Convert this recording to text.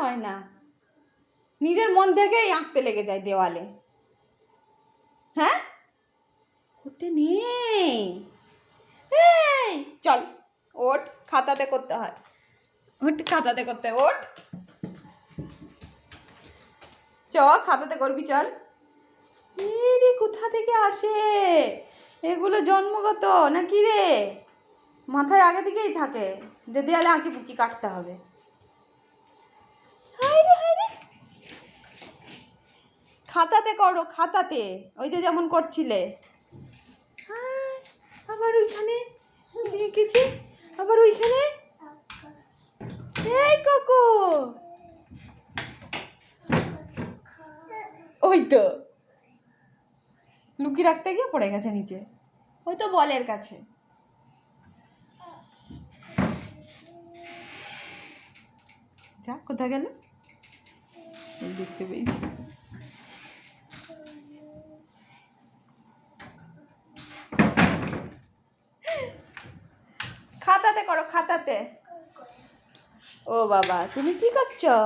হয় না, নিজের মন থেকেই আঁকতে লেগে যায় দেওয়ালে। হ্যাঁ, করতে নেই। এই চল ওঠ, খাতাতে করতে হয়। ওঠ, খাতাতে করতে হয়, ওঠ চ, খাতাতে করবি চল। রে কোথা থেকে আসে এগুলো? জন্মগত নাকি রে? মাথায় আগে থেকেই থাকে যে দেয়ালে আঁকি বুকি কাটতে হবে। হায় রে, খাতাতে করো, খাতাতে, ওই যে যেমন করছিলে। আবার ওইখানে দেখেছি, আবার ওইখানে। এই কোকো, ওই তো লুকিয়ে রাখতে গিয়ে পড়ে গেছে নিচে, ওই তো বলের কাছে। যা, কোথায় গেল? দেখতে পেয়েছি। খাতাতে করো, খাতাতে। ও বাবা, তুমি কি করছো?